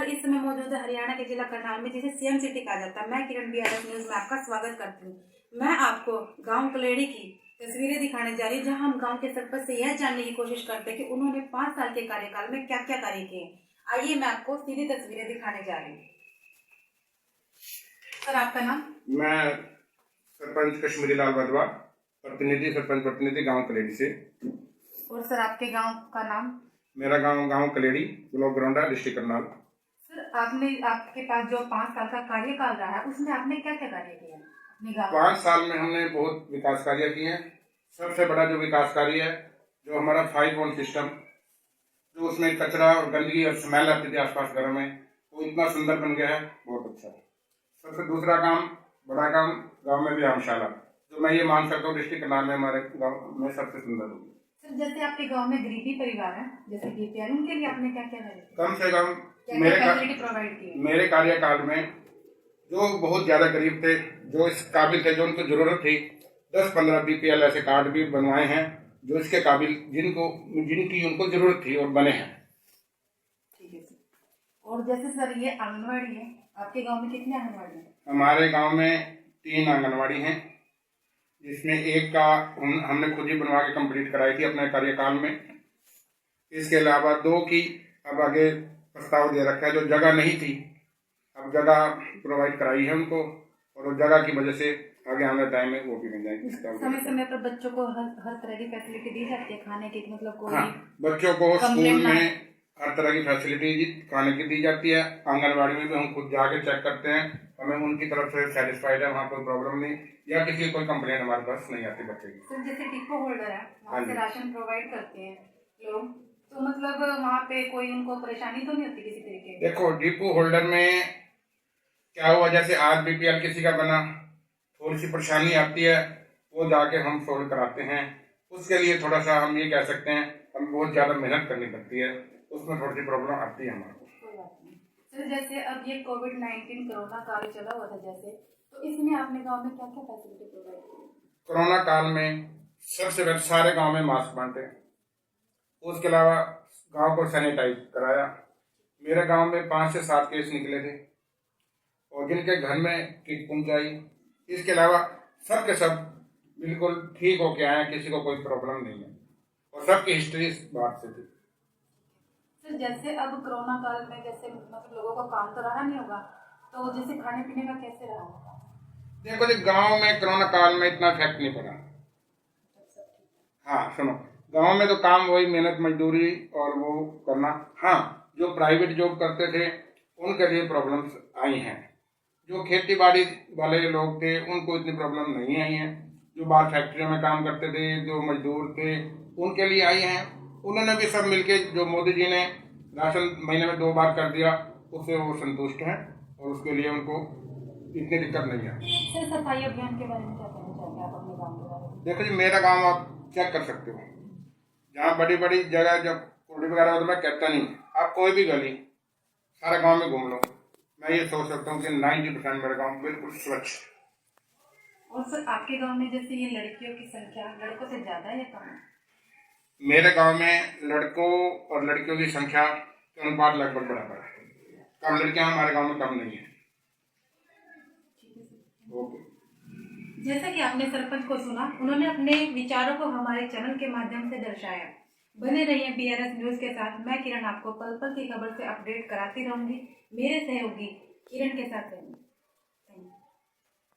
नमस्कार, इस समय मौजूद है हरियाणा के जिला करनाल में, जिसे सीएम सिटी कहा जाता है। मैं किरण बीआरएस न्यूज में आपका स्वागत करती हूँ। मैं आपको गांव कलेड़ी की तस्वीरें दिखाने जा रही हूँ, जहां हम गांव के सरपंच से यह जानने की कोशिश करते हैं कि उन्होंने 5 साल के कार्यकाल में क्या क्या कार्य किए। आइए मैं आपको सीधी तस्वीरें दिखाने जा रही हूँ। सर, आपका नाम? मैं सरपंच कश्मीरी लाल वधवा, सरपंच प्रतिनिधि गांव कलेड़ी से। और सर, आपके गांव का नाम? मेरा गांव कलेड़ी, ब्लॉक गरौंडा, डिस्ट्रिक्ट करनाल। सर, आपके पास जो 5 साल का कार्यकाल रहा है, उसमें आपने क्या क्या कार्य किया अपने गाँव? 5 साल में हमने बहुत विकास कार्य किए हैं। सबसे बड़ा जो विकास कार्य है, जो हमारा 5 सिस्टम, जो उसमें कचरा और गंदगी और स्मेल आती थी आसपास घरों में, वो इतना सुंदर बन गया है, बहुत अच्छा। सबसे दूसरा काम, बड़ा काम, गाँव में व्यायामशाला, जो मैं ये मान सकता हूँ डिस्ट्रिक्ट करनाल में हमारे गाँव में सबसे सुंदर होगी। सर, जैसे आपके गांव में गरीबी परिवार है, जैसे बीपीएल, उनके लिए आपने क्या क्या किया? कम से कम प्रोवाइड की? मेरे कार्यकाल में जो बहुत ज्यादा गरीब थे, जो इस काबिल थे, जो उनको जरूरत थी, 10-15 बीपीएल ऐसे कार्ड भी बनवाए हैं, जो इसके काबिल जिनकी उनको जरूरत थी और बने हैं। ठीक है सर। और जैसे सर ये आंगनवाड़ी है, आपके गांव में कितने आंगनवाड़ी है? हमारे गांव में 3 आंगनवाड़ी हैं, जिसमें एक का हमने खुद ही बनवा के कंप्लीट कराई थी अपने कार्यकाल में। इसके अलावा 2 की अब आगे प्रस्ताव दे रखा है, जो जगह नहीं थी, अब जगह प्रोवाइड कराई है उनको, और उस जगह की वजह से आगे आने टाइम में वो भी मिल जाएगी। समय समय पर बच्चों को हर तरह की फैसिलिटी दी जाती है खाने की, मतलब कोई? हाँ, बच्चों को स्कूल में हर तरह की फैसिलिटी खाने की दी जाती है। आंगनबाड़ी में भी हम खुद जाके चेक करते हैं, हमें उनकी तरफ से सेटिस्फाइड है, वहाँ कोई प्रॉब्लम नहीं, या किसी कोई कंप्लेंट हमारे पास नहीं आती बच्चे की। सर, जैसे डिपो होल्डर है, वहाँ से राशन प्रोवाइड करते हैं लोग, तो मतलब वहाँ पे कोई उनको परेशानी तो नहीं होती किसी तरीके की? देखो, डिपो होल्डर में क्या हुआ, जैसे आज बीपीएल किसी का बना, थोड़ी सी परेशानी आती है, वो जाके हम सोल्व कराते हैं। उसके लिए थोड़ा सा हम ये कह सकते हैं, हमें बहुत ज्यादा मेहनत करनी पड़ती है, उसमें थोड़ी सी प्रॉब्लम आती है हमारे को। सर, जैसे अब ये कोविड-19 कोरोना काल चला हुआ था, जैसे तो इसमें आपने गांव में क्या क्या फैसिलिटी प्रोवाइड की? कोरोना काल में सबसे पहले सारे गांव में मास्क बांटे, उसके अलावा गांव को सैनिटाइज कराया। मेरे गांव में 5 से 7 केस निकले थे, और जिनके घर में किट पहुंचाई। इसके अलावा सब के सब बिल्कुल ठीक होके आए, किसी को कोई प्रॉब्लम नहीं है, और सबकी हिस्ट्री इस बात से थी। सर, जैसे अब कोरोना काल में जैसे मतलब लोगों को काम तो रहा नहीं होगा, तो जैसे खाने पीने का कैसे रहा होगा? देखो जी, गांव में कोरोना काल में इतना इफेक्ट नहीं पड़ा। हाँ सुनो, गांव में तो काम वही मेहनत मजदूरी और वो करना। हाँ, जो प्राइवेट जॉब करते थे उनके लिए प्रॉब्लम्स आई हैं। जो खेती बाड़ी वाले लोग थे उनको इतनी प्रॉब्लम नहीं आई है। जो बाहर फैक्ट्रियों में काम करते थे, जो मजदूर थे, उनके लिए आई हैं। उन्होंने भी सब मिलके, जो मोदी जी ने राशन महीने में 2 बार कर दिया, उससे वो संतुष्ट हैं, और उसके लिए उनको इतनी दिक्कत नहीं है। सर, सफाई अभियान के बारे में क्या कहना चाहेंगे आप अपने गाँव के बारे में? देखो जी, मेरा गाँव आप चेक कर सकते हो, जहाँ बड़ी बड़ी जगह जब कूड़ी वगैरह हो तो मैं कहता नहीं, आप कोई भी गली सारा गाँव में घूम लो, मैं ये सोच सकता हूँ कि 90% मेरा गाँव बिल्कुल स्वच्छ। और सर, आपके गांव में जैसे ये लड़कियों की संख्या लड़कों से ज्यादा है या कम है? मेरे गांव में लड़कों और लड़कियों की संख्या के अनुपात लगभग बराबर है। कम लड़कियां हमारे गांव में कम नहीं है। ओके। जैसा कि आपने सरपंच को सुना, उन्होंने अपने विचारों को हमारे चैनल के माध्यम से दर्शाया। बने रहिए बीआरएस न्यूज के साथ। मैं किरण आपको पल पल की खबर से अपडेट कराती रहूंगी। मेरे सहयोगी किरण के साथ रहेंगे। Thank you.